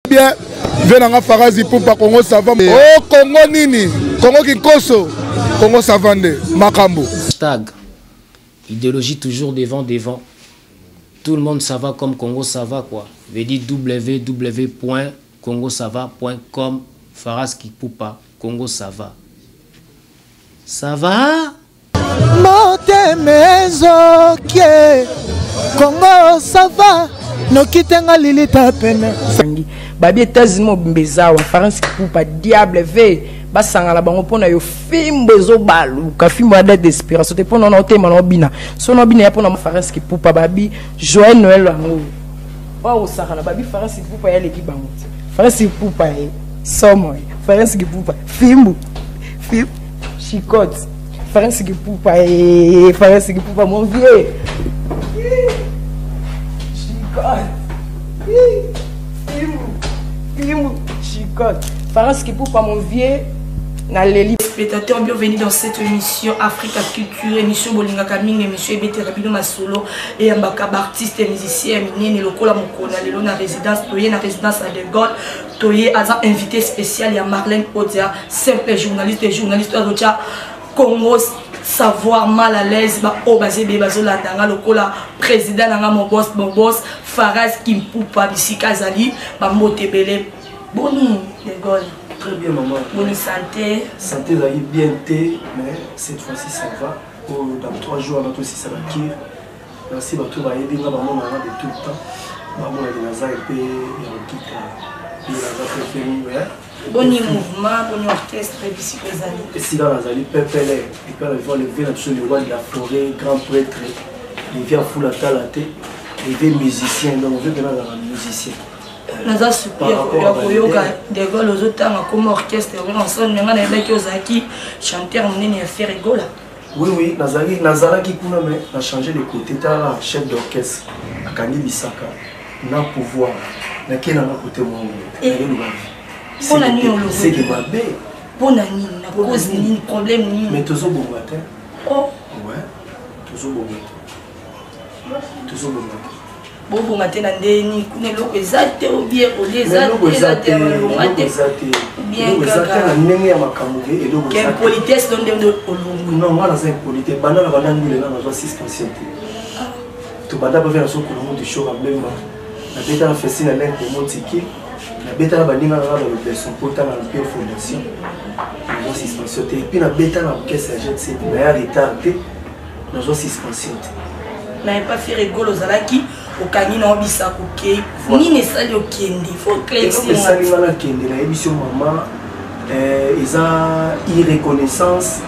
Bien, venanga Farazi Poupa Congo Sava. Oh Congo nini, Congo Kinkoso, Congo Savande, Makambo. Hashtag, idéologie toujours devant. Tout le monde ça va comme Congo ça va quoi. Veut dire www.congosava.com. Faraz Poupa, Congo ça va. Ça va? Motemezo kie Congo ça va. No kitenga lilita pena. Babi États-Unis mbezawa France Poupa diable ve basangala bango pona yo fimbo ezo balu ka fimbo ya d'espérance te pona na otema na bina so na bina ya pona France Poupa babi Joël Noël lango o sakana babi France Poupa ya leki bango France Poupa e somo France Poupa fimbo chicote France Poupa e France Poupa mon vieux chicote chicote. France Poupa mon vieux. Spectateurs, bienvenue dans cette émission Africa Culture, émission Bolinga Kaming, émission Ebete Rapido Masolo et Mbaka artiste et musicien Minene Lokola Mokona, Lelo na résidence, Toye na résidence à De Gaulle, Toye a invité spécial, il y a Marlène Odia, simple journaliste et journaliste Rocha Congo. Savoir mal à l'aise, au basé de Bazola Danga, Lokola, président Nanga, mon boss, Faraz Poupa, Bissika Zali, Motebele, bon De Gaulle. Très bien, maman. Bonne santé. Santé, là, bien té, mais cette fois-ci, ça va. Dans 3 jours, on va aussi ça va qui. Merci, tout va aider, maman, on a de tout le temps. Maman, elle a un peu, il a préféré, bon mouvement, bon orchestre, Bissika Zali. Et si là, Zali, Pépélé, il peut lever le roi de la forêt, grand prêtre, il vient fou la talaté, il vient musicien, donc on veut que là, on a un musicien. Naza super yoga De Gaulle aux autres comme orchestre ensemble mais on a qui ozaki chanteur monene faire rigola. Oui Nazala qui kuna mais a changé de côté ta chef d'orchestre akandi bisaka na pouvoir na kena na côté mon pour la nuit on c'est que babé pour la nuit na cause ni problème ni mais toujours bon matin. Oh ouais toujours bon matin bon matin na ndeni kuna loko ezate ou bien ezate bien kaka ndenge ya makambo et donc quelle politesse donne de olungu non moi c'est politesse bana na bana ngule na zo suspension to banda ba faire so ko mo de show même na beta na festi na lengo mo tiki na beta na baninga na ba le son pota na pe fondation na suspension et puis na beta na caisse à jet c'est na ya retardé na zo suspension na pas fait rigolo zalaki au kangi na obisa ko ke ni ne sali o kende faut clair c'est ça ni na kende na émission maman ils ont irreconnaissance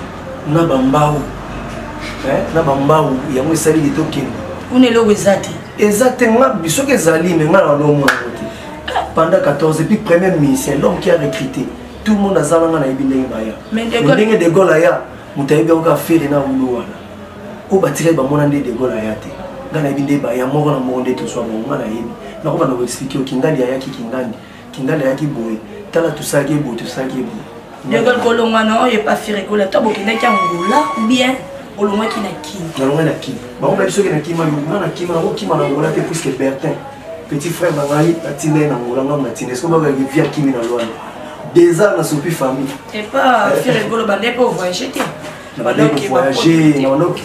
na bambao na bambao ya mo sali de to kende on est là ezate exactement biso ke zali mais ngana no mo pendant 14 et puis premier ministre l'homme qui a recruté tout le monde a zalanga na ibindenge baya mais De Gaulle ya mutayibi ko faire na uluwana o batire ba mona De Gaulle ya te ngana ibinde ba ya moko na monde to so ba ngana yini na ko ba no expliquer kingandi ya kingandi ya ki boy tala tout ça qui est beau tout ça qui est beau De Gaulle kolongana o e pas faire rigola to bokina ki angola bien olongwa ki na ki ba on ba biso ki na ki ma ngana ki ma ko ki ma na ngola te puisque Bertin petit frère bangali atine na ngola ngam na tine est-ce que ba ga via ki na loana des ans na sopi famille et pas faire rigola ba ne pas voyager te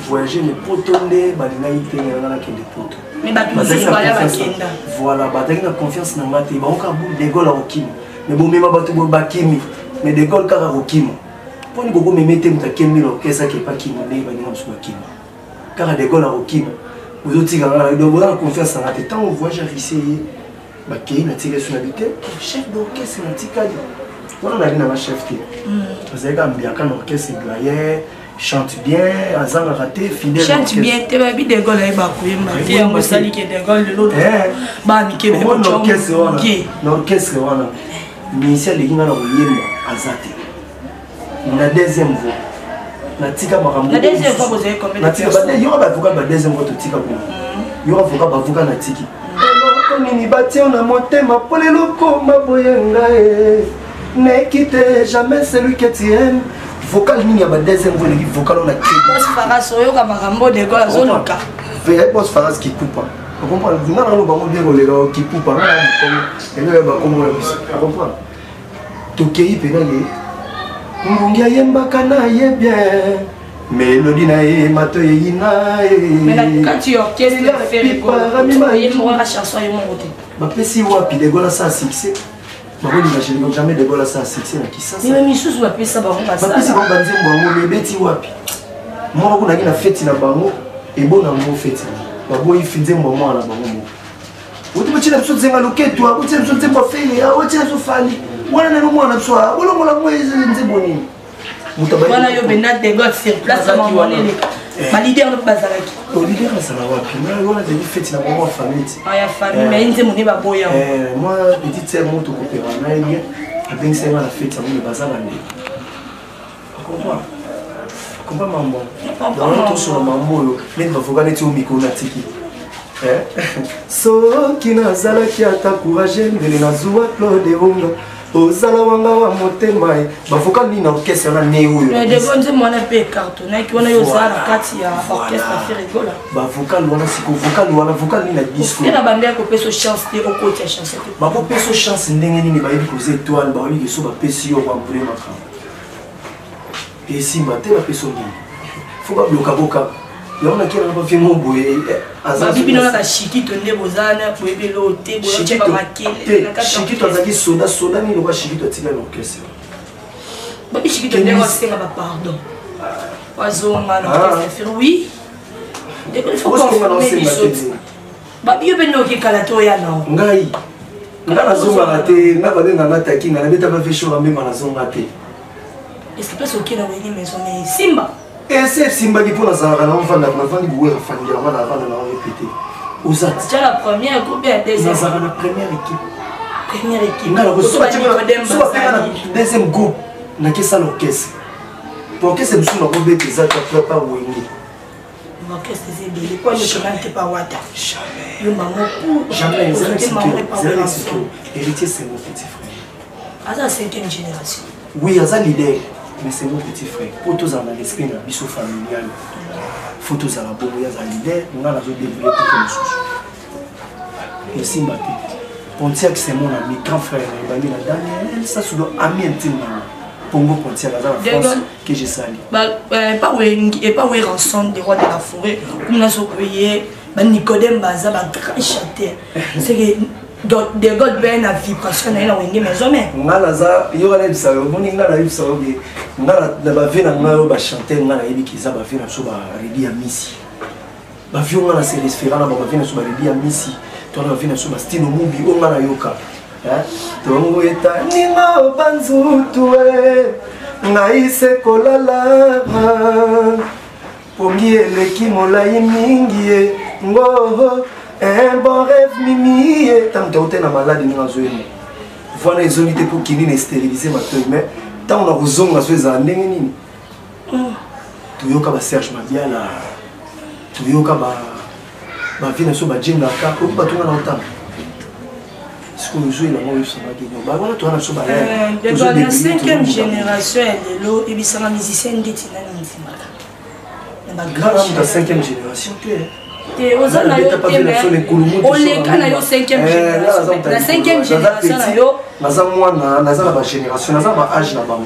voyager mais potonde balinga ite ngana ke de poto mais ba tout bala ba kenda voilà ba tena confiance na ngate ba onka bu De Gaulle okimi mais bo mema batu bo bakimi mais De Gaulle kaka okimi poni gogo memete mutakemi lo kesa ke pakimi ne ba ninga msuba kimi kaka De Gaulle okimi ozoti kanga do bo na confiance na ngate tant on voyage ici ba kei na tike sur l'habité chef d'orchestre na tikali on a dit na chef te parce que quand bien quand orchestre doyen chante bien azanga raté fidèle chante bien te ba bi De Gaulle ay ba ko yemba te yango sali ke De Gaulle le ba mi ke be ko l'orchestre wana ministère les ngana oyemba azate na deuxième voix na tika makambo la deuxième fois vous avez combien na tika ba yo ba vuka ba deuxième voix to tika ko yo vuka ba vuka na tiki nini batia na motema polelo koma boyenga n'équipe jamais celui que tu aimes. Vocal ni ya ba deuxième voix vocal on a créé. Boss Faraz oyo ka makambo De Gaulle azoloka. Vrai boss Faraz qui coupe. On comprend. Nous allons pas bien les gars qui coupent par là. Et nous allons comment on comprend. Tokei pénalé. Mungia yemba kana bien. Mélodie na ye mato ye na ye. Mais quand tu orchestres fait rigolo. Il moi la chanson et mon côté. Ma pesi wapi de gola ça succès. Ma bonne imagine donc jamais de gola ça succès na qui ça. Mais même chose va pesa ba on ça. Ma pesi ba banze mwango le beti wapi. Moi ko na kina fête na bango et bon na mo fête. Ba boy finze mwango na bango. Wote mchina biso zenga loketo, wote biso nzembo fele, wote biso fali. Wana na mwana biso, wala mola mwezi nzembo nini. Voilà, yo benat de God sur place à mon ma leader ne pas avec. Au leader ça va wapi. Moi on a des fêtes na mon famille. Ah ya famille mais nze moni ba boya. Moi petite sœur monte coopéra na bien. Avec c'est la fête na mon bazar na ndé. Comprends. Comprends maman. Dans tout sur maman mais va faut gagner au micro na tiki. Soki nazalaki ata courage ndele nazuwa Claude Wonga. Ozala wanga wa motema bavuka ni na orchestre na ne oyo de bonze mwana pe carton na ki wana yo zala kati ya orchestre fait rigola bavuka wana siko vocal ni na disco ina bambia ko peso chance te okoti ya chance te ba ko peso chance ndenge nini ba yebi koze étoile ba yebi so ba pesi yo kwa mpule maka et si ba te ba peso ni faut ba bloka boka là on a qui on va faire mon boy bibi na ka shiki to ndebo zana po ebelo te bo che ba makele na ka shiki to azaki soda ni lo shiki to tika l'orchestre babi shiki to ndebo senga ba pardon wazonga na orchestre oui de il faut qu'on les choses babi yo beno ki kala to ya na ngai ngana zonga raté na ba denga na taki na beta ba fesho ba mema na zonga te est-ce que parce que na wini maison mais Simba et c'est Simba qui pour la zara na mfanda na fandi boué na fandi na na répéter aux actes c'est la première groupe et deuxième la première équipe deuxième groupe na kesa l'orchestre pour que c'est monsieur na groupe des actes pas wengi l'orchestre c'est belé quoi ne chante pas wata jamais le maman jamais héritier c'est mon petit frère à la 5e génération oui à ça leader mais c'est mon petit frère. Pour tous en l'esprit, la biseau familial. Faut tous à la boue, il y a un leader, on a la vie développée pour les souches. Et si Mbappé, Pontiac c'est mon ami, grand frère, il a Daniel, ça c'est ami intime. Pongo Pontiac, la France que j'ai sali. Pas où est rançon des rois de la forêt, comme nous avons payé, Nicodème Baza, grand chanteur. C'est que de God ben a vibration na ina wenge maison mais ngala za yora lebisa moni ngala lebisa obi ngala na ba vena ngalo ba chanter ngala yebi kiza ba vena so ba redi ya misi ba vio ngala se respira na ba vena so ba redi ya misi to na vena so ba stino mubi o ngala yoka to ngo eta ninga banzutu ngaise kolala pongi eleki molai mingi ngo un bon rêve mimi tant que tu es malade ni na zoeni voilà les unités pour qui ni stériliser ma toi mais tant on a besoin na zoeza ndenge nini tu yoka ba Serge Mabiala tu yoka ba vina so ba Jim Laka ko ba tu na autant ce que nous jouons là moi ça va gagner ba voilà tu na so ba la 5e génération lelo et bisanga musicien nditi na nzimaka na ba 5e génération tu es on a yo na yo 5e génération la 5e génération na yo naza mwana naza na ba génération naza ba âge na bango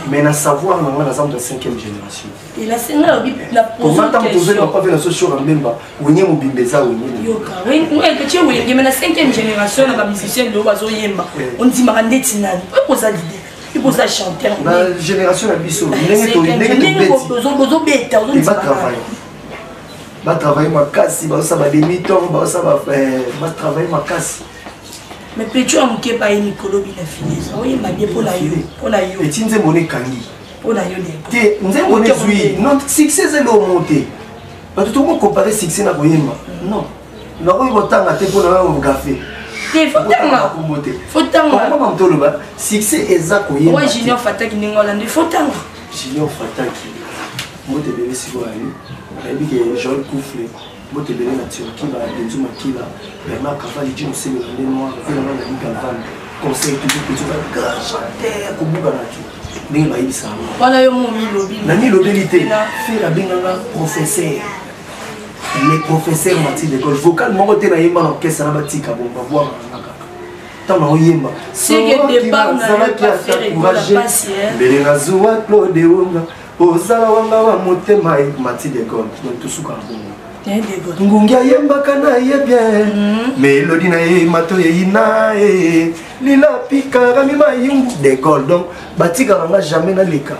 mais na savoir na naza de 5e génération et la senga la comment tant que vous pas fait la social en même ba wenye mubimbeza wenye yo ka oui que tu wenye mais la 5e génération na ba musicien lo bazo yemba on dit marandeti nani pour ça l'idée il faut ça chanter la génération la biso ndenge to beta on va travailler va travailler ma casse va ça va demi-temps va ça va travailler ma casse mais peux-tu en que pas une colonie na fini ça oui ma bien pour la yo et tinze moné kangi pour la yo te nze moné zui non succès c'est le monter parce que tout le monde compare succès na boyema non na ko botanga te pour na mo café te fotanga comment to le ba succès exact koyema ouais junior fataki ningola ndi fotanga junior fataki mo te bele si boye et puis Joël Kouflé, moi te donné la Turquie, Benzouma Kila, Bernard Cavalli, Jim Sey, le noir, le Nami Galvan, conseil toujours que tu vas grand chanter, comme Bouganaki. N'est pas ça. Voilà, yo mon lobby. Nani l'obélité, fait la binganga professeur. les professeurs Mathilde École vocal mon côté na yemba na orchestre na batika bon ba voir tant na yemba c'est que débat na pas faire encourager mbele na zuwa Claude Wonga ozala wanga wa motema Mathilde École donc tout suka bon ngungi yemba kana ye bien mélodie na ye mato ye ina lila pika rami mayungu d'école donc batika nga jamais na leka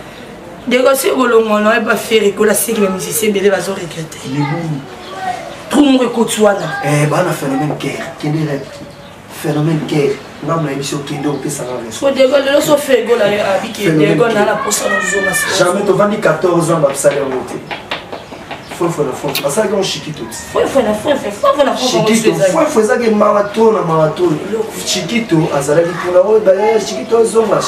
d'école c'est bolongo na pas faire école c'est que les musiciens belé va regretter tout le monde côtoie bana phénomène guerre qui dirait phénomène guerre non mais émission qui donc ça va so d'école le so fait école avec d'école na la poste dans zone jamais to 14 ans ba salaire monter faut parce que on chiquito faut ça que marathon chiquito azalaki pour la chiquito zonga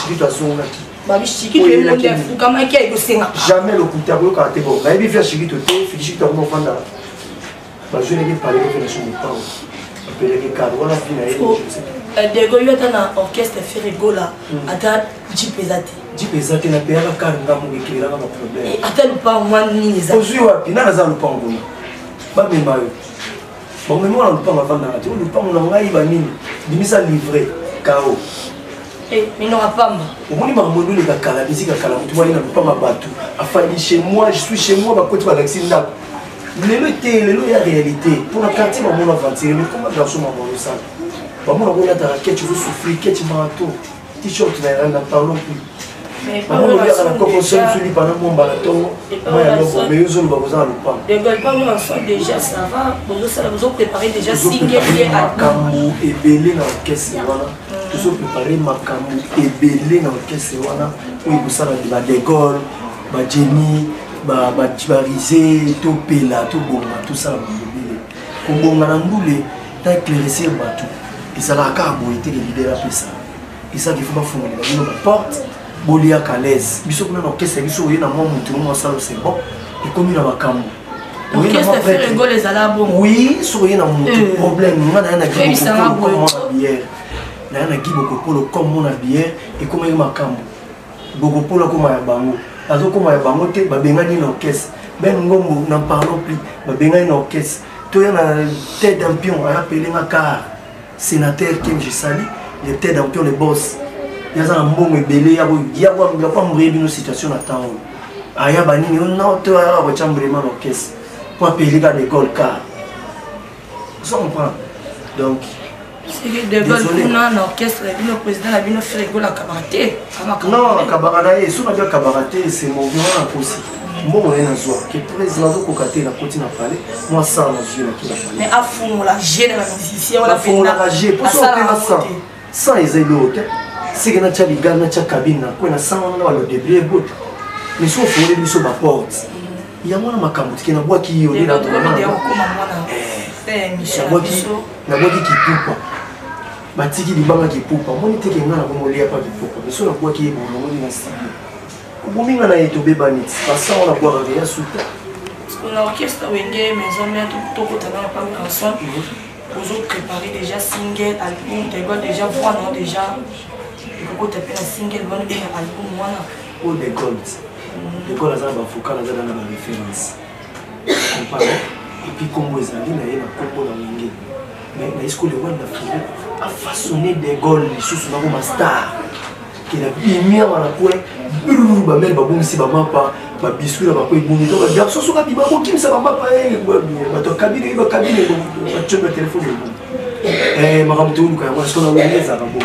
babi chiquito et monde fou comme qui est senga jamais le coup tableau quand t'es bon mais faire chiquito chiquito comme fanda ba je n'ai pas parlé de son temps appelé que cadre on a fini de goyo tana orchestre faire gola ata jipezate na pera kanga mu ekira na problème ata lupa moi ni les ozui wapi na za lupa ngona ba memba yo bon mais moi lupa va vendre tu lupa na ngai ba nini dimisa livrer kao mais non pas au moins ma mondo le kala musique kala tu vois ina lupa mabatu afali chez moi je suis chez moi ba côté ba Alexis Ndak le ya réalité pour la quartier ba mon aventure mais comment garçon ma bon ça ba mon ko ta que tu veux souffrir que tu marathon t-shirt na parlons plus mais pas la composition sur les pendant mon balaton mais ils ont besoin de pas les gars pas ensemble déjà ça va vous ont préparé déjà single makambo ebele na orchestre wana tous ont préparé makambo ebele na orchestre wana où ils ça la d'école ba Jenny ba Barisé to pela to bonga tout ça ko bonga na ndule ta éclaircir bateau et ça la cabo était le leader après ça et ça qu'il faut pas fondre la porte bolia kalaise biso kuna na orchestre biso yena mo mutu mo sala c'est bon et comme na makambo orchestre fait rigole les ala bon oui so yena mutu problème ngana na bière na giboko polo comme mon bière et comme na makambo boko polo comme ya bango azo comme ya bango te ba bengani na orchestre ben ngombo n'en parlons plus ba bengani na orchestre to yana tête d'ampion a appelé ma car sénateur Kim Gisali les têtes d'ampion les boss il y a un bon ebele ya pas mourir une situation à temps aya banini on to ya ba chambrement l'orchestre pour appeler à l'école car ça on prend donc c'est que de bol pour l'orchestre le président a bien fait école à cabaret non cabaret sur la cabaret c'est mouvement aussi bon on est dans joie que président ko katé la continue à parler moi ça la jeu là qui va parler mais à fond la gêne la musicien la fond la gêne pour ça sans les éloges c'est que na cha bigal na cha cabine ko na sang na le début but mais sauf faut les sur la porte il y a moi makambo qui na bois qui yo na na bois qui poupa batiki libanga qui poupa moni te ke ngana ko lia pas qui poupa mais sur la bois qui bon moni na studio ko bominga na yeto bebani parce que on a boire rien sous on a orchestre wenge maison mère tout côté na pas ensemble vous préparer déjà single album déjà voir non déjà quand tu as un single bon bien album voilà ou des gold des gold ça va focal ça dans la référence comparé et puis comme vous avez na yena combo na wingi mais est-ce que le wanda a façonné des gold les choses na comme star qui la bien à la point ba mel ba bon si ba mapa ba biscuit ba ko ibuni to ba garçon so ka bi ba ko kim ça ba pas ba to cabine ba tu me téléphone makamtu ka wa so na wingi ça ba bon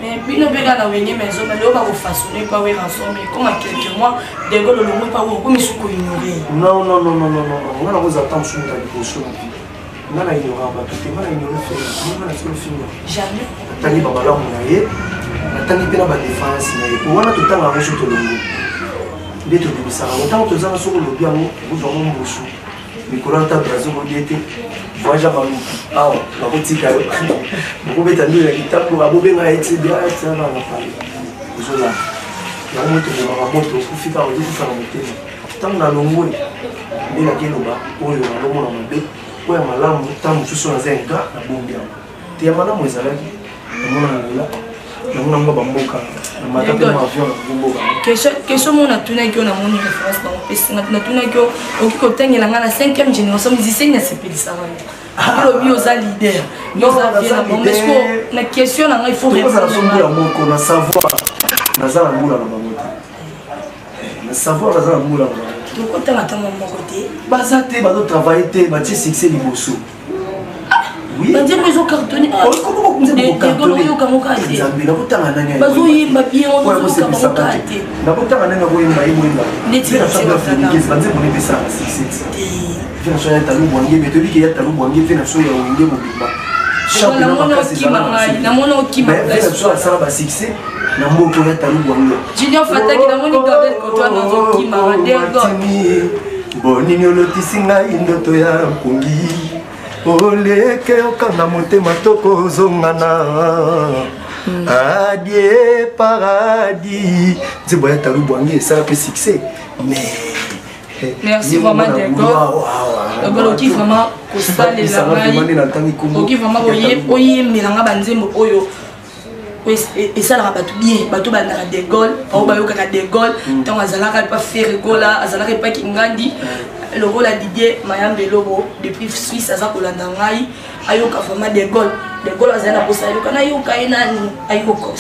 mais bino bega na wenye maison mais le ba ko façonner pas ouais ensemble comme à quelques mois des gars le monde pas où comme suko ignorer non on a vous attendre sur la dévotion on a ignoré ba tout on a ignoré on a sur le film jamais tani baba la on yé tani pena ba défense mais on a tout temps la reçu tout le monde des tout ça autant que ça sur le bien vous en mon bouchou Nicolas ta brazo ko diete voyage ba ah la boutique a vous pouvez t'amener la guitare pour abober na etc ça va parler je là na moto na moto ku fika au début faire monter tant na longoni ni la keloba oyo na lomo na mabe oya malamu tant mususu na zenga na bombia te ya malamu ezalaki na mona na la na nango bamboka matata avion bamboka question mon atuna ki on a mon référence dans PC na tuna ki o ki ko tengela nga na 5e génération musicien na sepelisa wana lo bi oza leader yo za bien na bon mais ko na question na nga il faut répondre à moko na savoir nazala mula na mamota na savoir nazala mula na to ko tanga tanga moko te baza te bazo travailler te batie succès liboso. Oui. On dirait qu'ils ont cartonné. Comment vous avez cartonné? Ils ont cartonné. Ils ont bien cartonné. Ils ont bien cartonné. oleke okanga motema tokozongana adie paradis nzembo ya talu bwangi esala mpe succès mais merci vraiment Degol oki vraiment kosalela ngai oki vraiment oyemelanga banzembo oyo esalaka bato bien bato bandaka Degol ao bayokaka Degol ntango azalaka epa Ferregola azalaka epa Kingandi le rôle à Didier Mayambe Lobo depuis Suisse aza kolanda ngai ayoka vraiment Degol azana posa ayoka na yoka enani ayoko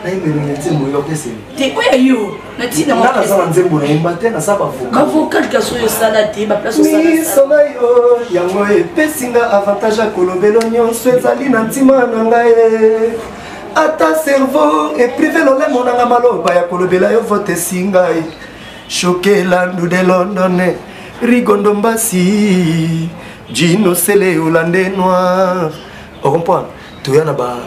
na imeli nzembo yo pese te oya yo na tina na kaza nzembo na imbate na saba vocal kaso yo sala te ba place sala sala yo yango epesinga avantage kolobelo nyonso ezali na ntima na ngai ata cerveau et privé lolemo nanga maloba ya kolobela yo vote singai Chokela de London Rigondo Mbasi Gino Sele Hollandais noir on comprend tu yana ba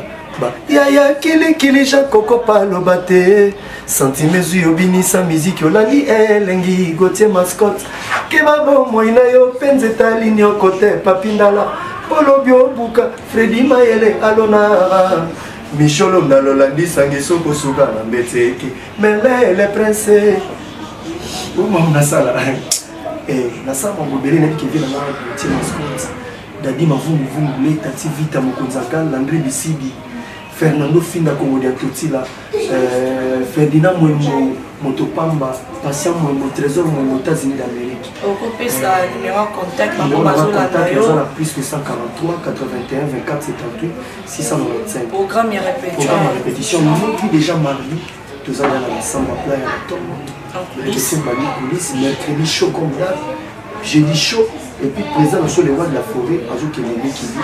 ya kili Jakoko palo bate senti mesu obinisa musique olali elengi Gauthier mascotte keba bo moina yo penze talini okote papindala Polo Biobuka Freddy Mayele alona Micholo Nalolandi sangeso kosuka na mbeteki mele le prince nasala nasala mobele na ki vient na Gauthier mascotte dadi mavungu le tati vita mokonzaka Landry Bisibi Fernando Finda Congo de Totila Ferdinand Mwembo Motopamba Patient Mwembo Trésor Mwembo États-Unis d'Amérique occupé sa numéro contact plus que 143 81 24 78 695 programme et répétition nous déjà marié tous allons à l'ensemble à plat coulisses mercredi chaud comme là jeudi chaud et puis présent sur les rois de la forêt ajout qui est qui dit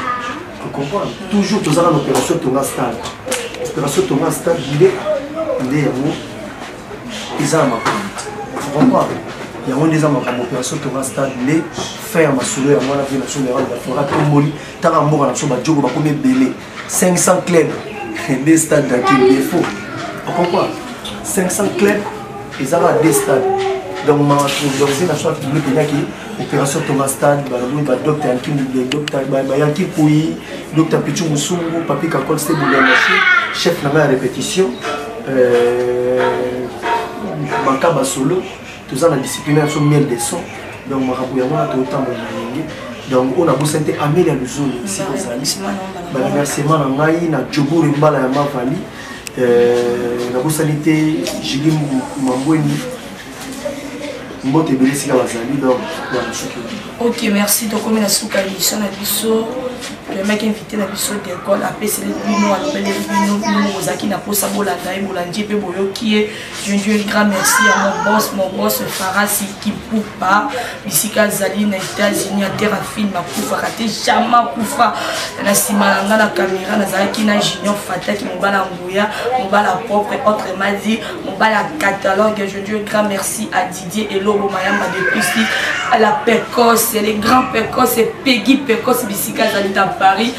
tu comprends toujours tous allons l'opération Tonga Stade opération Tonga Stade il est ils ont tu comprends il y a un des hommes comme opération Tonga Stade les faire ma souleur moi la vie sur les rois de la forêt Tomboli tara mboka na so ba jogo ba comme belé 500 clubs des stades qui défaut tu comprends 500 clubs ils ont des stades donc ma c'est la chose publique qui opération Thomas Stade ba docteur Yankin docteur ba Yankin Pouyi docteur Pichu Musungu papi Kakol c'est Boulamachi chef na répétition Bakaba solo tout ça la discipline sur miel de son donc marabu yango to tambo ngi donc on a besoin de Amélia Luzolo ici aux amis ba remerciement na ngai na Joburi Mbala ya Mavali na bosanité Jigi Mambweni Mbote Belesika Wazali donc voilà ok merci donc comme la souka l'émission na biso le mec invité na biso d'école après c'est les bino à l'obel les bino ozaki na posa bolanda et bolandi pe boyoki je dis un grand merci à mon boss Farasi qui poupa bisika zali na États-Unis à terre film ma poufa raté jamais poufa na simalanga la caméra na zaki na Junior Fata qui mobala nguya mobala propre autre mazi mobala catalogue je dis un grand merci à Didier et Lobo Mayamba depuis ici à la Pécosse les grands Pécosse et Peggy Pécosse bisika zali Paris,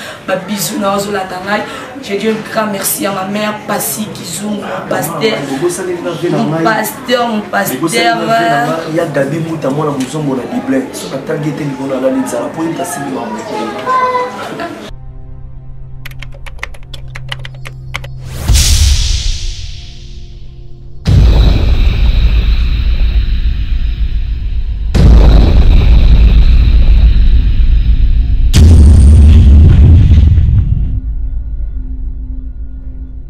bisous na ozo la dangai. Je dis un grand merci à ma mère Passi Kizou, mon pasteur. Il y a Gabi Moutamon la maison de la Bible. Ce matin, il y a des gens qui ont été là pour une